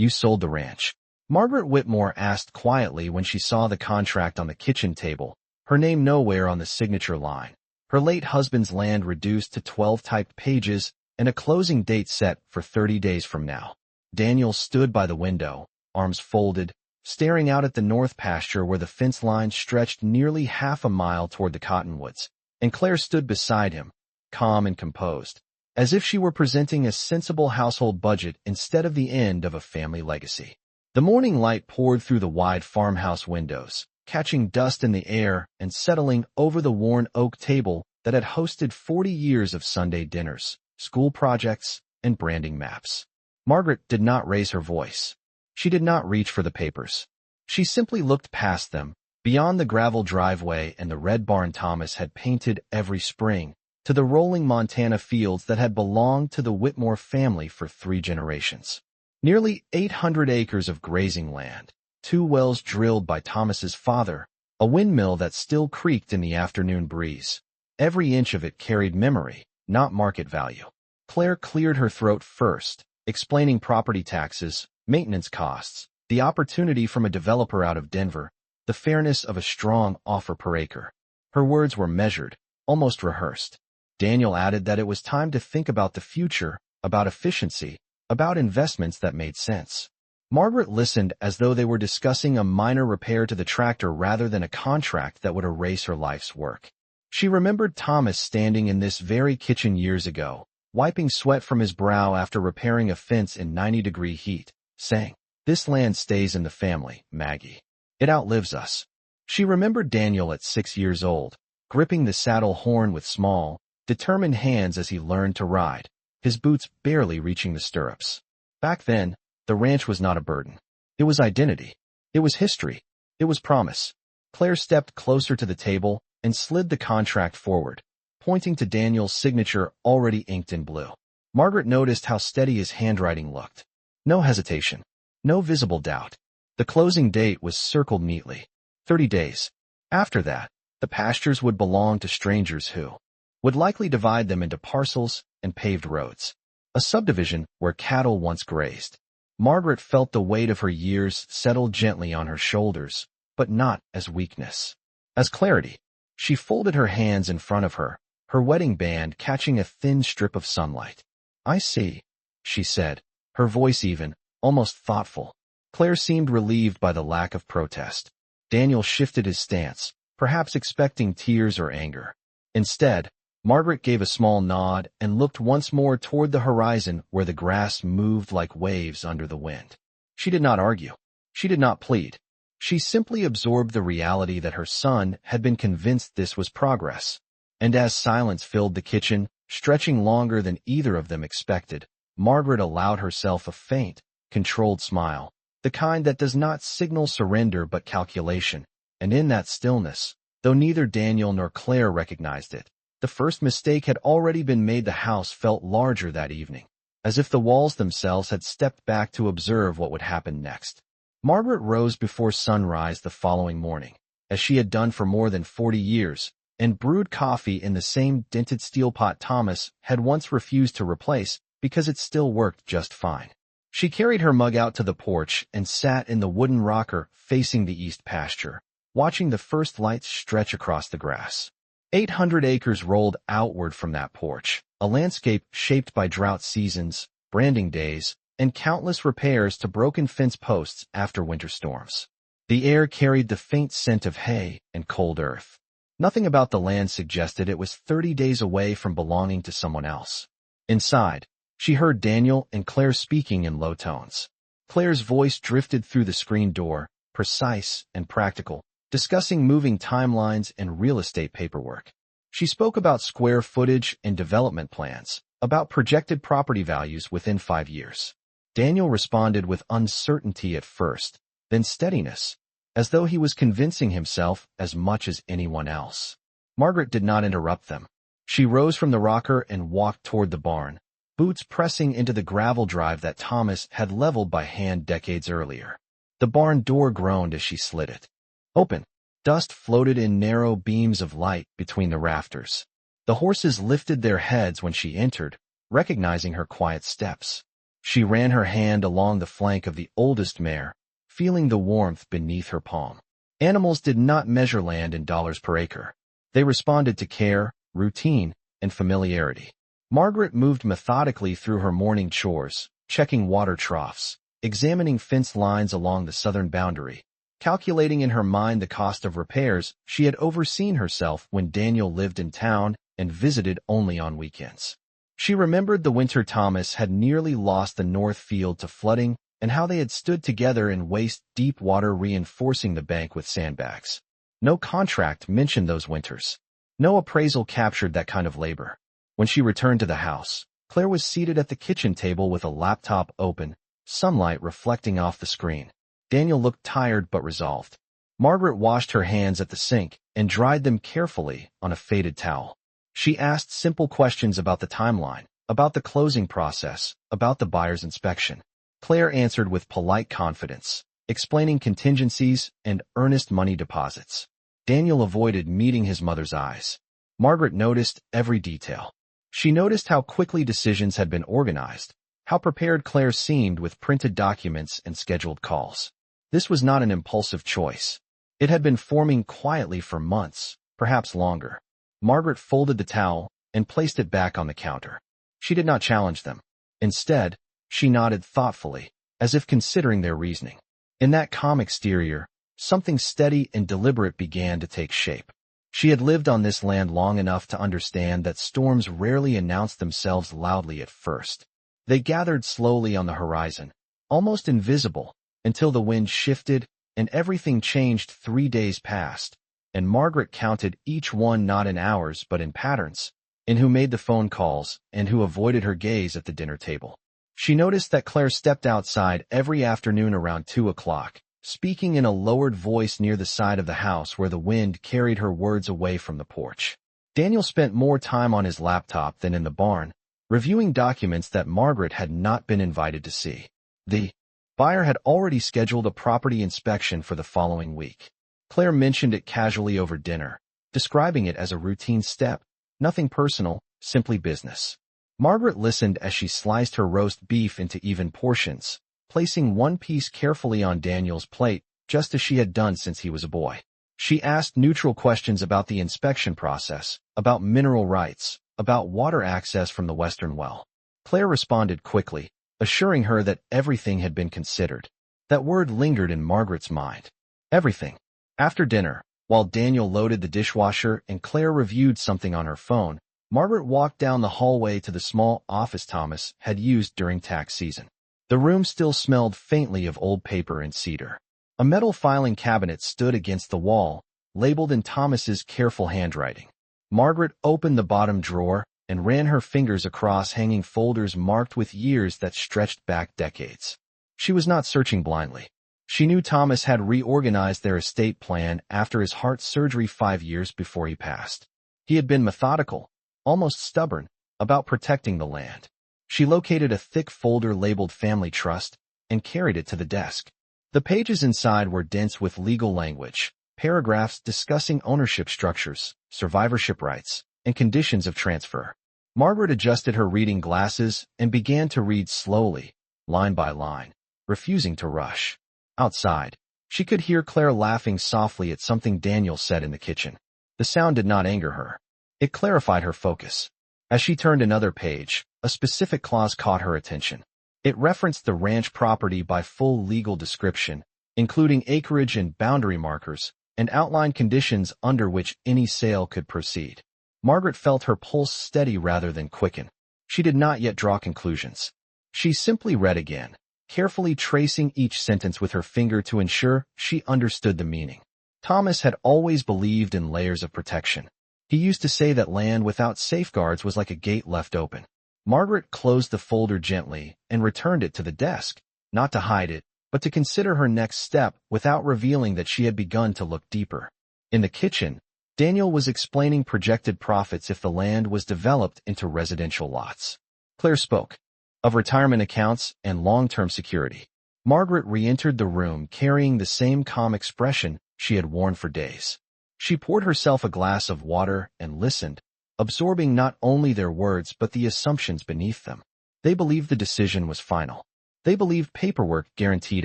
You sold the ranch. Margaret Whitmore asked quietly when she saw the contract on the kitchen table, her name nowhere on the signature line, her late husband's land reduced to 12 typed pages, and a closing date set for 30 days from now. Daniel stood by the window, arms folded, staring out at the north pasture where the fence line stretched nearly half a mile toward the cottonwoods, and Claire stood beside him, calm and composed, as if she were presenting a sensible household budget instead of the end of a family legacy. The morning light poured through the wide farmhouse windows, catching dust in the air and settling over the worn oak table that had hosted 40 years of Sunday dinners, school projects, and branding maps. Margaret did not raise her voice. She did not reach for the papers. She simply looked past them, beyond the gravel driveway and the red barn Thomas had painted every spring, to the rolling Montana fields that had belonged to the Whitmore family for 3 generations. Nearly 800 acres of grazing land, 2 wells drilled by Thomas's father, a windmill that still creaked in the afternoon breeze. Every inch of it carried memory, not market value. Claire cleared her throat first, explaining property taxes, maintenance costs, the opportunity from a developer out of Denver, the fairness of a strong offer per acre. Her words were measured, almost rehearsed. Daniel added that it was time to think about the future, about efficiency, about investments that made sense. Margaret listened as though they were discussing a minor repair to the tractor rather than a contract that would erase her life's work. She remembered Thomas standing in this very kitchen years ago, wiping sweat from his brow after repairing a fence in 90-degree heat, saying, "This land stays in the family, Maggie. It outlives us." She remembered Daniel at 6 years old, gripping the saddle horn with small, determined hands as he learned to ride, his boots barely reaching the stirrups. Back then, the ranch was not a burden. It was identity. It was history. It was promise. Claire stepped closer to the table and slid the contract forward, pointing to Daniel's signature already inked in blue. Margaret noticed how steady his handwriting looked. No hesitation. No visible doubt. The closing date was circled neatly. 30 days. After that, the pastures would belong to strangers who would likely divide them into parcels and paved roads. A subdivision where cattle once grazed. Margaret felt the weight of her years settle gently on her shoulders, but not as weakness, as clarity. She folded her hands in front of her, her wedding band catching a thin strip of sunlight. "I see," she said, her voice even, almost thoughtful. Claire seemed relieved by the lack of protest. Daniel shifted his stance, perhaps expecting tears or anger. Instead, Margaret gave a small nod and looked once more toward the horizon where the grass moved like waves under the wind. She did not argue. She did not plead. She simply absorbed the reality that her son had been convinced this was progress. And as silence filled the kitchen, stretching longer than either of them expected, Margaret allowed herself a faint, controlled smile, the kind that does not signal surrender but calculation. And in that stillness, though neither Daniel nor Claire recognized it, the first mistake had already been made. The house felt larger that evening, as if the walls themselves had stepped back to observe what would happen next. Margaret rose before sunrise the following morning, as she had done for more than 40 years, and brewed coffee in the same dented steel pot Thomas had once refused to replace because it still worked just fine. She carried her mug out to the porch and sat in the wooden rocker facing the east pasture, watching the first lights stretch across the grass. 800 acres rolled outward from that porch, a landscape shaped by drought seasons, branding days, and countless repairs to broken fence posts after winter storms. The air carried the faint scent of hay and cold earth. Nothing about the land suggested it was 30 days away from belonging to someone else. Inside, she heard Daniel and Claire speaking in low tones. Claire's voice drifted through the screen door, precise and practical, discussing moving timelines and real estate paperwork. She spoke about square footage and development plans, about projected property values within 5 years. Daniel responded with uncertainty at first, then steadiness, as though he was convincing himself as much as anyone else. Margaret did not interrupt them. She rose from the rocker and walked toward the barn, boots pressing into the gravel drive that Thomas had leveled by hand decades earlier. The barn door groaned as she slid it open. Dust floated in narrow beams of light between the rafters. The horses lifted their heads when she entered, recognizing her quiet steps. She ran her hand along the flank of the oldest mare, feeling the warmth beneath her palm. Animals did not measure land in dollars per acre. They responded to care, routine, and familiarity. Margaret moved methodically through her morning chores, checking water troughs, examining fence lines along the southern boundary, calculating in her mind the cost of repairs she had overseen herself when Daniel lived in town and visited only on weekends. She remembered the winter Thomas had nearly lost the north field to flooding and how they had stood together in waist-deep water reinforcing the bank with sandbags. No contract mentioned those winters. No appraisal captured that kind of labor. When she returned to the house, Claire was seated at the kitchen table with a laptop open, sunlight reflecting off the screen. Daniel looked tired but resolved. Margaret washed her hands at the sink and dried them carefully on a faded towel. She asked simple questions about the timeline, about the closing process, about the buyer's inspection. Claire answered with polite confidence, explaining contingencies and earnest money deposits. Daniel avoided meeting his mother's eyes. Margaret noticed every detail. She noticed how quickly decisions had been organized, how prepared Claire seemed with printed documents and scheduled calls. This was not an impulsive choice. It had been forming quietly for months, perhaps longer. Margaret folded the towel and placed it back on the counter. She did not challenge them. Instead, she nodded thoughtfully, as if considering their reasoning. In that calm exterior, something steady and deliberate began to take shape. She had lived on this land long enough to understand that storms rarely announced themselves loudly at first. They gathered slowly on the horizon, almost invisible, until the wind shifted and everything changed. 3 days passed, and Margaret counted each one not in hours but in patterns, in who made the phone calls and who avoided her gaze at the dinner table. She noticed that Claire stepped outside every afternoon around 2 o'clock, speaking in a lowered voice near the side of the house where the wind carried her words away from the porch. Daniel spent more time on his laptop than in the barn, reviewing documents that Margaret had not been invited to see. The buyer had already scheduled a property inspection for the following week. Claire mentioned it casually over dinner, describing it as a routine step, nothing personal, simply business. Margaret listened as she sliced her roast beef into even portions, placing one piece carefully on Daniel's plate, just as she had done since he was a boy. She asked neutral questions about the inspection process, about mineral rights, about water access from the western well. Claire responded quickly, assuring her that everything had been considered. That word lingered in Margaret's mind. Everything. After dinner, while Daniel loaded the dishwasher and Claire reviewed something on her phone, Margaret walked down the hallway to the small office Thomas had used during tax season. The room still smelled faintly of old paper and cedar. A metal filing cabinet stood against the wall, labeled in Thomas's careful handwriting. Margaret opened the bottom drawer and ran her fingers across hanging folders marked with years that stretched back decades. She was not searching blindly. She knew Thomas had reorganized their estate plan after his heart surgery 5 years before he passed. He had been methodical, almost stubborn, about protecting the land. She located a thick folder labeled Family Trust and carried it to the desk. The pages inside were dense with legal language, paragraphs discussing ownership structures, survivorship rights, and conditions of transfer. Margaret adjusted her reading glasses and began to read slowly, line by line, refusing to rush. Outside, she could hear Claire laughing softly at something Daniel said in the kitchen. The sound did not anger her. It clarified her focus. As she turned another page, a specific clause caught her attention. It referenced the ranch property by full legal description, including acreage and boundary markers, and outlined conditions under which any sale could proceed. Margaret felt her pulse steady rather than quicken. She did not yet draw conclusions. She simply read again, carefully tracing each sentence with her finger to ensure she understood the meaning. Thomas had always believed in layers of protection. He used to say that land without safeguards was like a gate left open. Margaret closed the folder gently and returned it to the desk, not to hide it, but to consider her next step without revealing that she had begun to look deeper. In the kitchen, Daniel was explaining projected profits if the land was developed into residential lots. Claire spoke of retirement accounts and long-term security. Margaret re-entered the room carrying the same calm expression she had worn for days. She poured herself a glass of water and listened, absorbing not only their words but the assumptions beneath them. They believed the decision was final. They believed paperwork guaranteed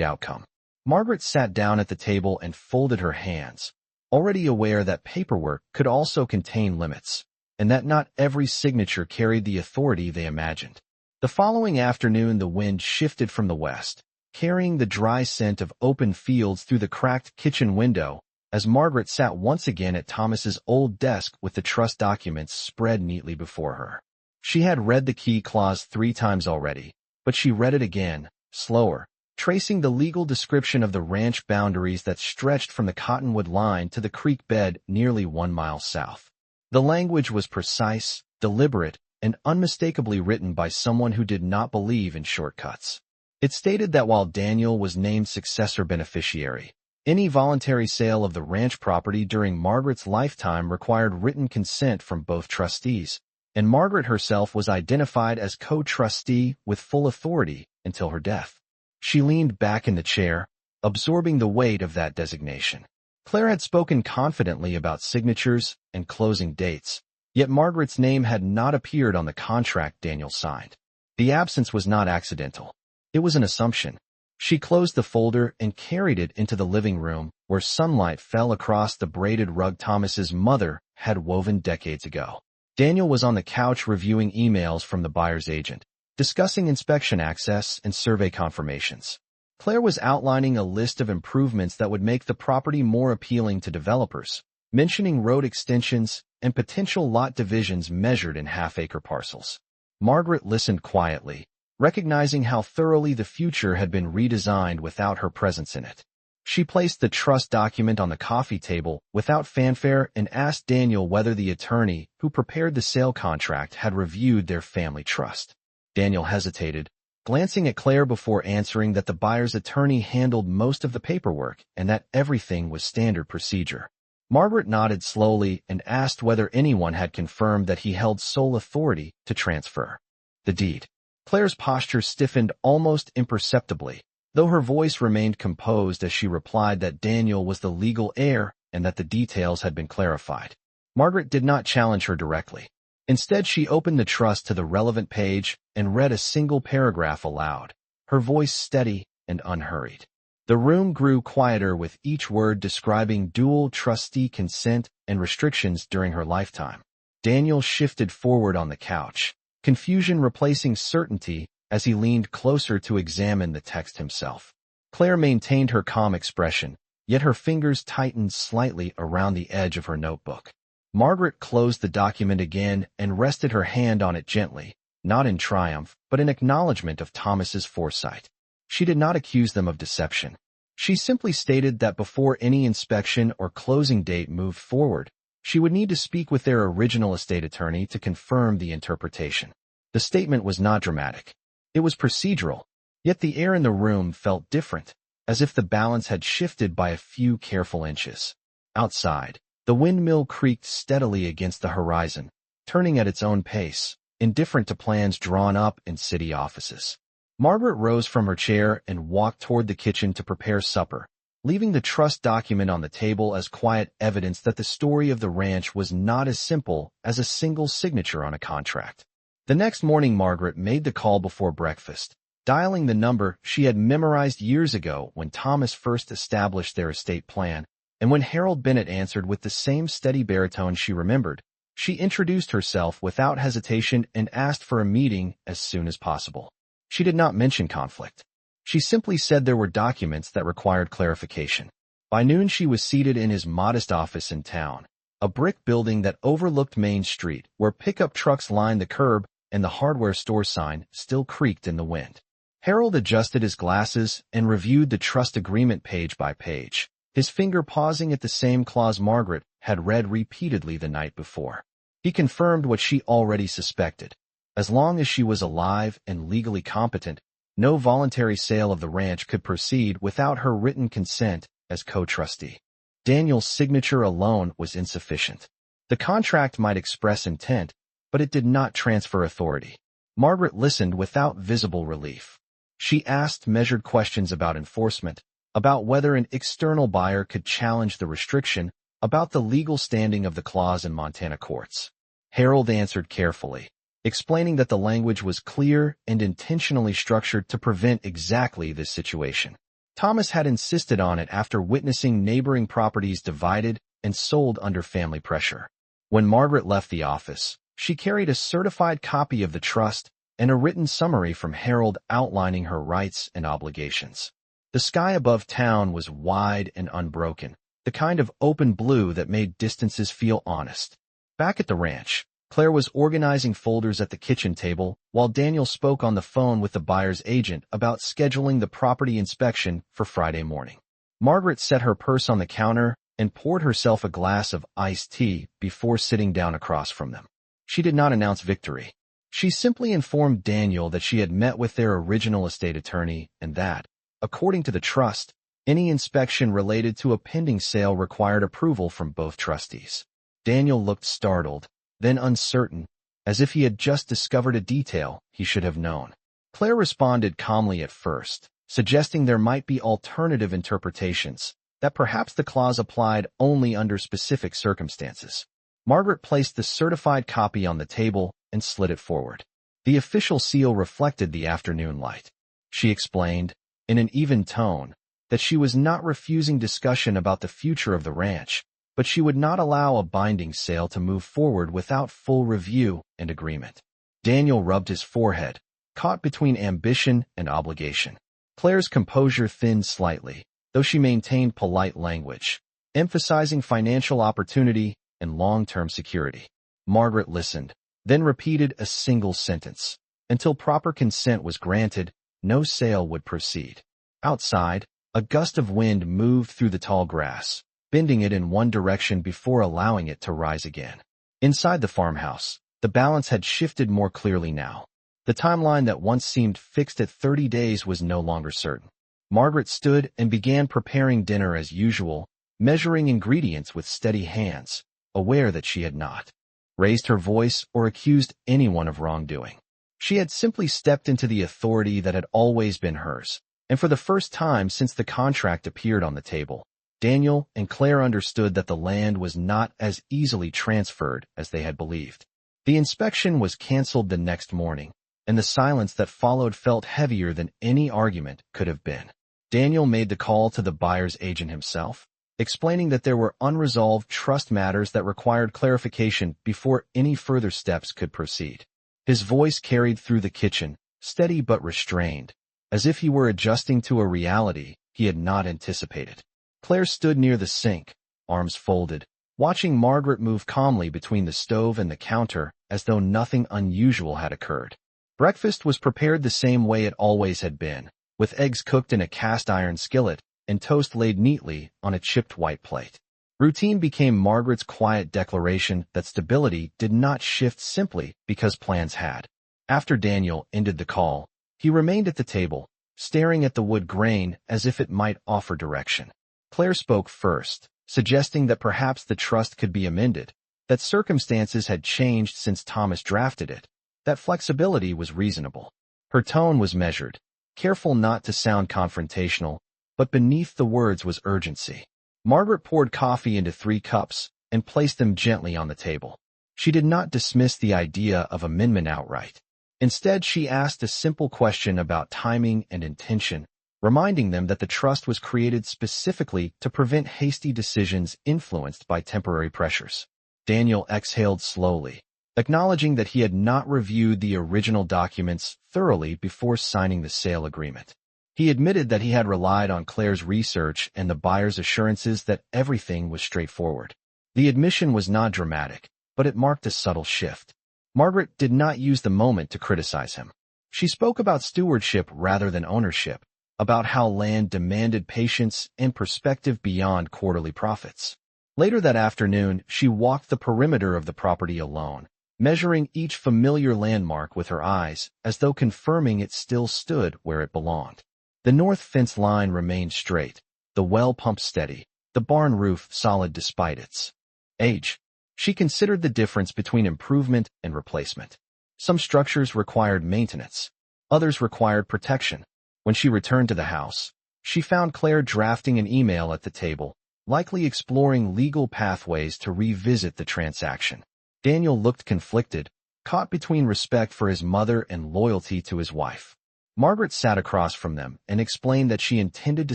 outcome. Margaret sat down at the table and folded her hands, already aware that paperwork could also contain limits, and that not every signature carried the authority they imagined. The following afternoon the wind shifted from the west, carrying the dry scent of open fields through the cracked kitchen window, as Margaret sat once again at Thomas's old desk with the trust documents spread neatly before her. She had read the key clause 3 times already, but she read it again, slower, tracing the legal description of the ranch boundaries that stretched from the cottonwood line to the creek bed nearly 1 mile south. The language was precise, deliberate, and unmistakably written by someone who did not believe in shortcuts. It stated that while Daniel was named successor beneficiary, any voluntary sale of the ranch property during Margaret's lifetime required written consent from both trustees, and Margaret herself was identified as co-trustee with full authority until her death. She leaned back in the chair, absorbing the weight of that designation. Claire had spoken confidently about signatures and closing dates, yet Margaret's name had not appeared on the contract Daniel signed. The absence was not accidental. It was an assumption. She closed the folder and carried it into the living room, where sunlight fell across the braided rug Thomas's mother had woven decades ago. Daniel was on the couch reviewing emails from the buyer's agent, discussing inspection access and survey confirmations. Claire was outlining a list of improvements that would make the property more appealing to developers, mentioning road extensions and potential lot divisions measured in half-acre parcels. Margaret listened quietly, recognizing how thoroughly the future had been redesigned without her presence in it. She placed the trust document on the coffee table without fanfare and asked Daniel whether the attorney who prepared the sale contract had reviewed their family trust. Daniel hesitated, glancing at Claire before answering that the buyer's attorney handled most of the paperwork and that everything was standard procedure. Margaret nodded slowly and asked whether anyone had confirmed that he held sole authority to transfer the deed. Claire's posture stiffened almost imperceptibly, though her voice remained composed as she replied that Daniel was the legal heir and that the details had been clarified. Margaret did not challenge her directly. Instead, she opened the trust to the relevant page and read a single paragraph aloud, her voice steady and unhurried. The room grew quieter with each word describing dual trustee consent and restrictions during her lifetime. Daniel shifted forward on the couch, confusion replacing certainty as he leaned closer to examine the text himself. Claire maintained her calm expression, yet her fingers tightened slightly around the edge of her notebook. Margaret closed the document again and rested her hand on it gently, not in triumph, but in acknowledgement of Thomas's foresight. She did not accuse them of deception. She simply stated that before any inspection or closing date moved forward, she would need to speak with their original estate attorney to confirm the interpretation. The statement was not dramatic. It was procedural, yet the air in the room felt different, as if the balance had shifted by a few careful inches. Outside, the windmill creaked steadily against the horizon, turning at its own pace, indifferent to plans drawn up in city offices. Margaret rose from her chair and walked toward the kitchen to prepare supper, leaving the trust document on the table as quiet evidence that the story of the ranch was not as simple as a single signature on a contract. The next morning Margaret made the call before breakfast, dialing the number she had memorized years ago when Thomas first established their estate plan, and when Harold Bennett answered with the same steady baritone she remembered. She introduced herself without hesitation and asked for a meeting as soon as possible. She did not mention conflict. She simply said there were documents that required clarification. By noon she was seated in his modest office in town, a brick building that overlooked Main Street, where pickup trucks lined the curb and the hardware store sign still creaked in the wind. Harold adjusted his glasses and reviewed the trust agreement page by page, his finger pausing at the same clause Margaret had read repeatedly the night before. He confirmed what she already suspected. As long as she was alive and legally competent, no voluntary sale of the ranch could proceed without her written consent as co-trustee. Daniel's signature alone was insufficient. The contract might express intent, but it did not transfer authority. Margaret listened without visible relief. She asked measured questions about enforcement, about whether an external buyer could challenge the restriction, about the legal standing of the clause in Montana courts. Harold answered carefully, explaining that the language was clear and intentionally structured to prevent exactly this situation. Thomas had insisted on it after witnessing neighboring properties divided and sold under family pressure. When Margaret left the office, she carried a certified copy of the trust and a written summary from Harold outlining her rights and obligations. The sky above town was wide and unbroken, the kind of open blue that made distances feel honest. Back at the ranch, Claire was organizing folders at the kitchen table while Daniel spoke on the phone with the buyer's agent about scheduling the property inspection for Friday morning. Margaret set her purse on the counter and poured herself a glass of iced tea before sitting down across from them. She did not announce victory. She simply informed Daniel that she had met with their original estate attorney and that, according to the trust, any inspection related to a pending sale required approval from both trustees. Daniel looked startled, then uncertain, as if he had just discovered a detail he should have known. Claire responded calmly at first, suggesting there might be alternative interpretations, that perhaps the clause applied only under specific circumstances. Margaret placed the certified copy on the table and slid it forward. The official seal reflected the afternoon light. She explained, in an even tone, that she was not refusing discussion about the future of the ranch, but she would not allow a binding sale to move forward without full review and agreement. Daniel rubbed his forehead, caught between ambition and obligation. Claire's composure thinned slightly, though she maintained polite language, emphasizing financial opportunity and long-term security. Margaret listened, then repeated a single sentence. Until proper consent was granted, no sale would proceed. Outside, a gust of wind moved through the tall grass, bending it in one direction before allowing it to rise again. Inside the farmhouse, the balance had shifted more clearly now. The timeline that once seemed fixed at 30 days was no longer certain. Margaret stood and began preparing dinner as usual, measuring ingredients with steady hands, aware that she had not raised her voice or accused anyone of wrongdoing. She had simply stepped into the authority that had always been hers, and for the first time since the contract appeared on the table, Daniel and Claire understood that the land was not as easily transferred as they had believed. The inspection was canceled the next morning, and the silence that followed felt heavier than any argument could have been. Daniel made the call to the buyer's agent himself, explaining that there were unresolved trust matters that required clarification before any further steps could proceed. His voice carried through the kitchen, steady but restrained, as if he were adjusting to a reality he had not anticipated. Claire stood near the sink, arms folded, watching Margaret move calmly between the stove and the counter as though nothing unusual had occurred. Breakfast was prepared the same way it always had been, with eggs cooked in a cast-iron skillet and toast laid neatly on a chipped white plate. Routine became Margaret's quiet declaration that stability did not shift simply because plans had. After Daniel ended the call, he remained at the table, staring at the wood grain as if it might offer direction. Claire spoke first, suggesting that perhaps the trust could be amended, that circumstances had changed since Thomas drafted it, that flexibility was reasonable. Her tone was measured, careful not to sound confrontational, but beneath the words was urgency. Margaret poured coffee into 3 cups and placed them gently on the table. She did not dismiss the idea of amendment outright. Instead, she asked a simple question about timing and intention, reminding them that the trust was created specifically to prevent hasty decisions influenced by temporary pressures. Daniel exhaled slowly, acknowledging that he had not reviewed the original documents thoroughly before signing the sale agreement. He admitted that he had relied on Claire's research and the buyer's assurances that everything was straightforward. The admission was not dramatic, but it marked a subtle shift. Margaret did not use the moment to criticize him. She spoke about stewardship rather than ownership, about how land demanded patience and perspective beyond quarterly profits. Later that afternoon, she walked the perimeter of the property alone, measuring each familiar landmark with her eyes as though confirming it still stood where it belonged. The north fence line remained straight, the well pump steady, the barn roof solid despite its age. She considered the difference between improvement and replacement. Some structures required maintenance, others required protection. When she returned to the house, she found Claire drafting an email at the table, likely exploring legal pathways to revisit the transaction. Daniel looked conflicted, caught between respect for his mother and loyalty to his wife. Margaret sat across from them and explained that she intended to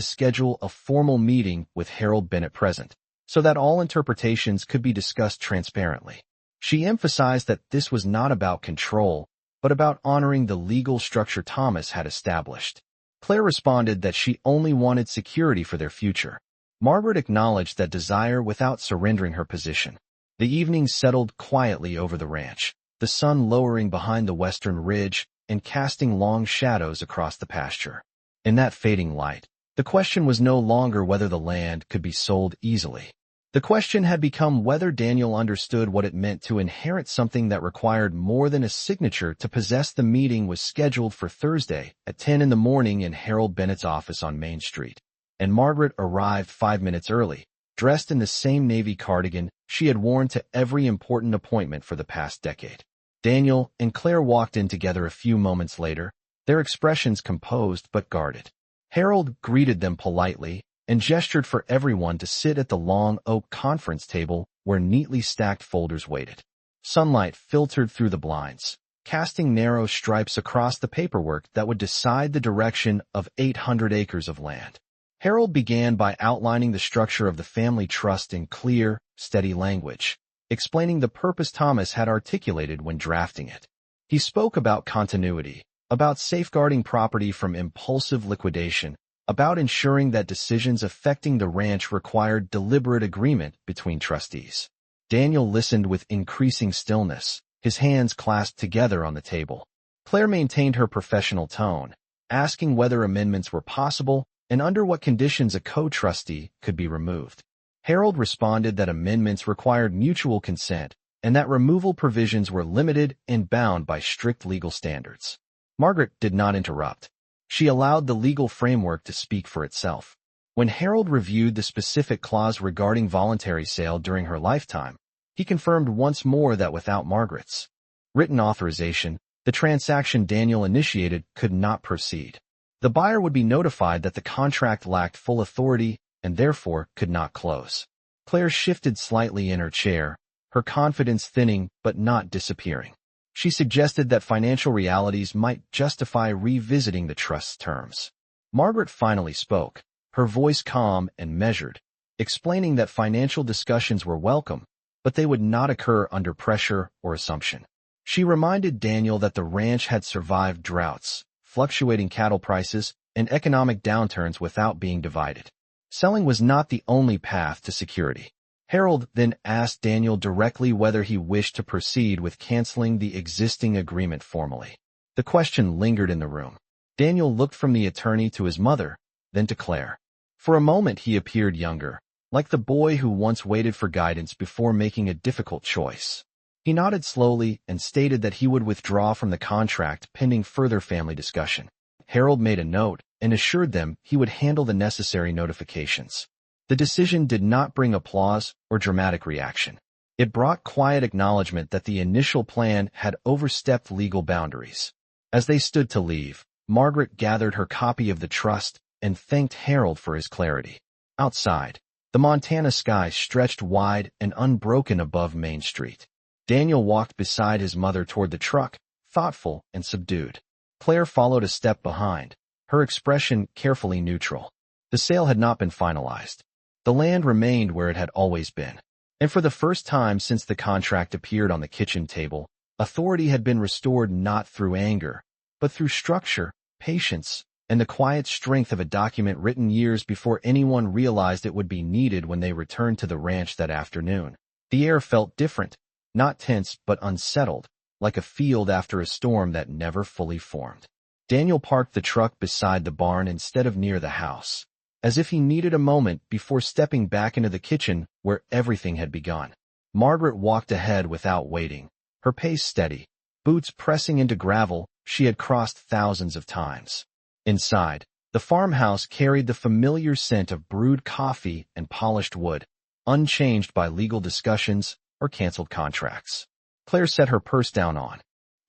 schedule a formal meeting with Harold Bennett present, so that all interpretations could be discussed transparently. She emphasized that this was not about control, but about honoring the legal structure Thomas had established. Claire responded that she only wanted security for their future. Margaret acknowledged that desire without surrendering her position. The evening settled quietly over the ranch, the sun lowering behind the western ridge and casting long shadows across the pasture. In that fading light, the question was no longer whether the land could be sold easily. The question had become whether Daniel understood what it meant to inherit something that required more than a signature to possess. The meeting was scheduled for Thursday at 10 in the morning in Harold Bennett's office on Main Street, and Margaret arrived 5 minutes early, dressed in the same navy cardigan she had worn to every important appointment for the past decade. Daniel and Claire walked in together a few moments later, their expressions composed but guarded. Harold greeted them politely and gestured for everyone to sit at the long oak conference table where neatly stacked folders waited. Sunlight filtered through the blinds, casting narrow stripes across the paperwork that would decide the direction of 800 acres of land. Harold began by outlining the structure of the family trust in clear, steady language, explaining the purpose Thomas had articulated when drafting it. He spoke about continuity, about safeguarding property from impulsive liquidation, about ensuring that decisions affecting the ranch required deliberate agreement between trustees. Daniel listened with increasing stillness, his hands clasped together on the table. Claire maintained her professional tone, asking whether amendments were possible and under what conditions a co-trustee could be removed. Harold responded that amendments required mutual consent and that removal provisions were limited and bound by strict legal standards. Margaret did not interrupt. She allowed the legal framework to speak for itself. When Harold reviewed the specific clause regarding voluntary sale during her lifetime, he confirmed once more that without Margaret's written authorization, the transaction Daniel initiated could not proceed. The buyer would be notified that the contract lacked full authority and therefore could not close. Claire shifted slightly in her chair, her confidence thinning but not disappearing. She suggested that financial realities might justify revisiting the trust's terms. Margaret finally spoke, her voice calm and measured, explaining that financial discussions were welcome, but they would not occur under pressure or assumption. She reminded Daniel that the ranch had survived droughts, fluctuating cattle prices, and economic downturns without being divided. Selling was not the only path to security. Harold then asked Daniel directly whether he wished to proceed with canceling the existing agreement formally. The question lingered in the room. Daniel looked from the attorney to his mother, then to Claire. For a moment he appeared younger, like the boy who once waited for guidance before making a difficult choice. He nodded slowly and stated that he would withdraw from the contract pending further family discussion. Harold made a note and assured them he would handle the necessary notifications. The decision did not bring applause or dramatic reaction. It brought quiet acknowledgement that the initial plan had overstepped legal boundaries. As they stood to leave, Margaret gathered her copy of the trust and thanked Harold for his clarity. Outside, the Montana sky stretched wide and unbroken above Main Street. Daniel walked beside his mother toward the truck, thoughtful and subdued. Claire followed a step behind, her expression carefully neutral. The sale had not been finalized. The land remained where it had always been. And for the first time since the contract appeared on the kitchen table, authority had been restored not through anger, but through structure, patience, and the quiet strength of a document written years before anyone realized it would be needed when they returned to the ranch that afternoon. The air felt different, not tense but unsettled, like a field after a storm that never fully formed. Daniel parked the truck beside the barn instead of near the house, as if he needed a moment before stepping back into the kitchen where everything had begun. Margaret walked ahead without waiting, her pace steady, boots pressing into gravel she had crossed thousands of times. Inside, the farmhouse carried the familiar scent of brewed coffee and polished wood, unchanged by legal discussions or canceled contracts. Claire set her purse down on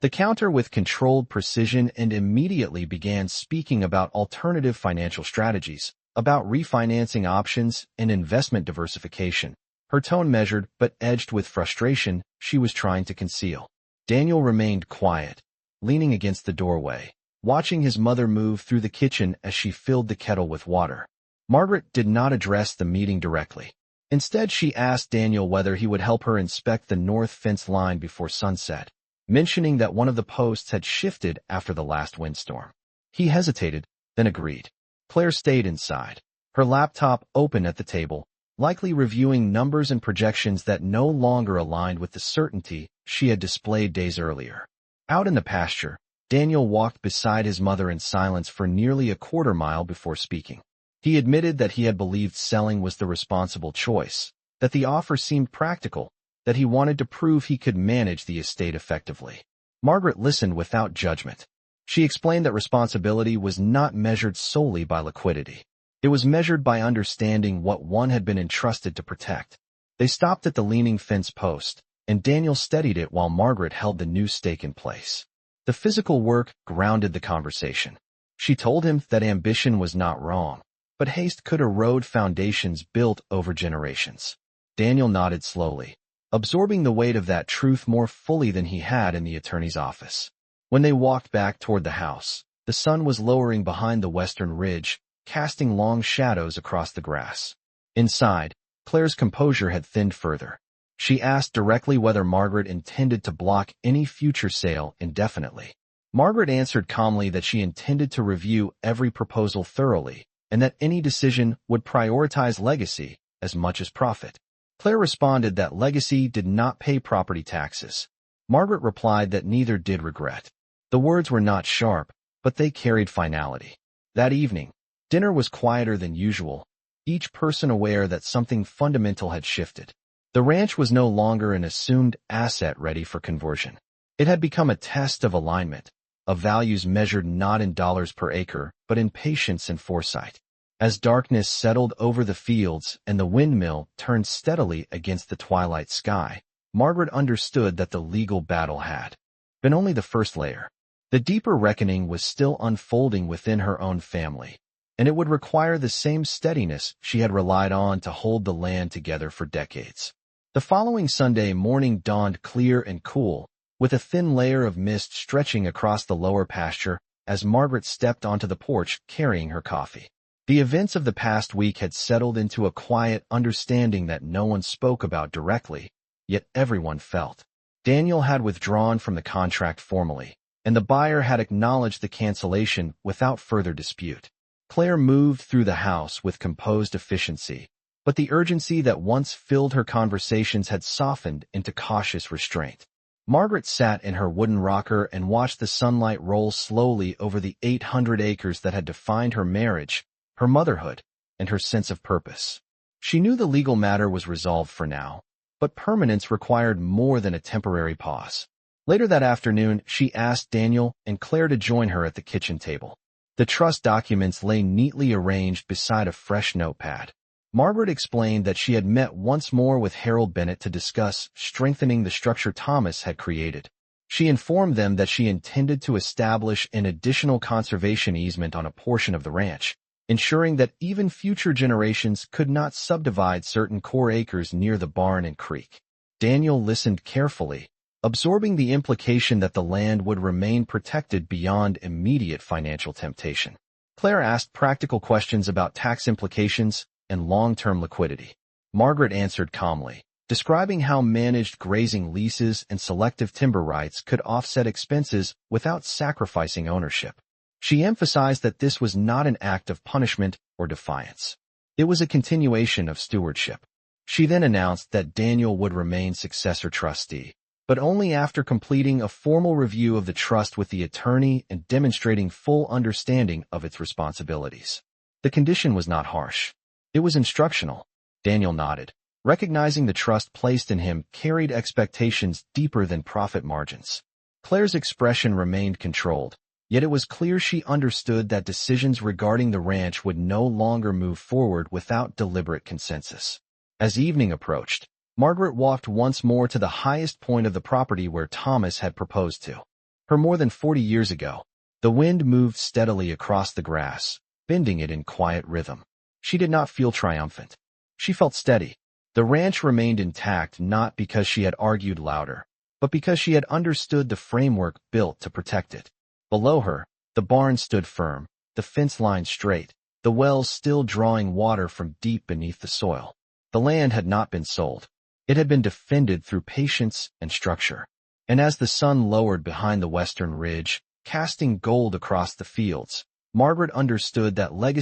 the counter with controlled precision and immediately began speaking about alternative financial strategies, about refinancing options and investment diversification, her tone measured but edged with frustration she was trying to conceal. Daniel remained quiet, leaning against the doorway, watching his mother move through the kitchen as she filled the kettle with water. Margaret did not address the meeting directly. Instead, she asked Daniel whether he would help her inspect the north fence line before sunset, mentioning that one of the posts had shifted after the last windstorm. He hesitated, then agreed. Claire stayed inside, her laptop open at the table, likely reviewing numbers and projections that no longer aligned with the certainty she had displayed days earlier. Out in the pasture, Daniel walked beside his mother in silence for nearly a quarter-mile before speaking. He admitted that he had believed selling was the responsible choice, that the offer seemed practical, that he wanted to prove he could manage the estate effectively. Margaret listened without judgment. She explained that responsibility was not measured solely by liquidity. It was measured by understanding what one had been entrusted to protect. They stopped at the leaning fence post, and Daniel steadied it while Margaret held the new stake in place. The physical work grounded the conversation. She told him that ambition was not wrong, but haste could erode foundations built over generations. Daniel nodded slowly, absorbing the weight of that truth more fully than he had in the attorney's office. When they walked back toward the house, the sun was lowering behind the western ridge, casting long shadows across the grass. Inside, Claire's composure had thinned further. She asked directly whether Margaret intended to block any future sale indefinitely. Margaret answered calmly that she intended to review every proposal thoroughly, and that any decision would prioritize legacy as much as profit. Claire responded that legacy did not pay property taxes. Margaret replied that neither did regret. The words were not sharp, but they carried finality. That evening, dinner was quieter than usual, each person aware that something fundamental had shifted. The ranch was no longer an assumed asset ready for conversion. It had become a test of alignment, of values measured not in dollars per acre, but in patience and foresight. As darkness settled over the fields and the windmill turned steadily against the twilight sky, Margaret understood that the legal battle had been only the first layer. The deeper reckoning was still unfolding within her own family, and it would require the same steadiness she had relied on to hold the land together for decades. The following Sunday morning dawned clear and cool, with a thin layer of mist stretching across the lower pasture as Margaret stepped onto the porch carrying her coffee. The events of the past week had settled into a quiet understanding that no one spoke about directly, yet everyone felt. Daniel had withdrawn from the contract formally, and the buyer had acknowledged the cancellation without further dispute. Claire moved through the house with composed efficiency, but the urgency that once filled her conversations had softened into cautious restraint. Margaret sat in her wooden rocker and watched the sunlight roll slowly over the 800 acres that had defined her marriage, her motherhood, and her sense of purpose. She knew the legal matter was resolved for now, but permanence required more than a temporary pause. Later that afternoon, she asked Daniel and Claire to join her at the kitchen table. The trust documents lay neatly arranged beside a fresh notepad. Margaret explained that she had met once more with Harold Bennett to discuss strengthening the structure Thomas had created. She informed them that she intended to establish an additional conservation easement on a portion of the ranch, ensuring that even future generations could not subdivide certain core acres near the barn and creek. Daniel listened carefully, absorbing the implication that the land would remain protected beyond immediate financial temptation. Claire asked practical questions about tax implications and long-term liquidity. Margaret answered calmly, describing how managed grazing leases and selective timber rights could offset expenses without sacrificing ownership. She emphasized that this was not an act of punishment or defiance. It was a continuation of stewardship. She then announced that Daniel would remain successor trustee, but only after completing a formal review of the trust with the attorney and demonstrating full understanding of its responsibilities. The condition was not harsh. It was instructional. Daniel nodded, recognizing the trust placed in him carried expectations deeper than profit margins. Claire's expression remained controlled, yet it was clear she understood that decisions regarding the ranch would no longer move forward without deliberate consensus. As evening approached, Margaret walked once more to the highest point of the property where Thomas had proposed to her more than 40 years ago. The wind moved steadily across the grass, bending it in quiet rhythm. She did not feel triumphant. She felt steady. The ranch remained intact not because she had argued louder, but but because she had understood the framework built to protect it. Below her, the barn stood firm, the fence line straight, the wells still drawing water from deep beneath the soil. The land had not been sold. It had been defended through patience and structure. And as the sun lowered behind the western ridge, casting gold across the fields, Margaret understood that legacy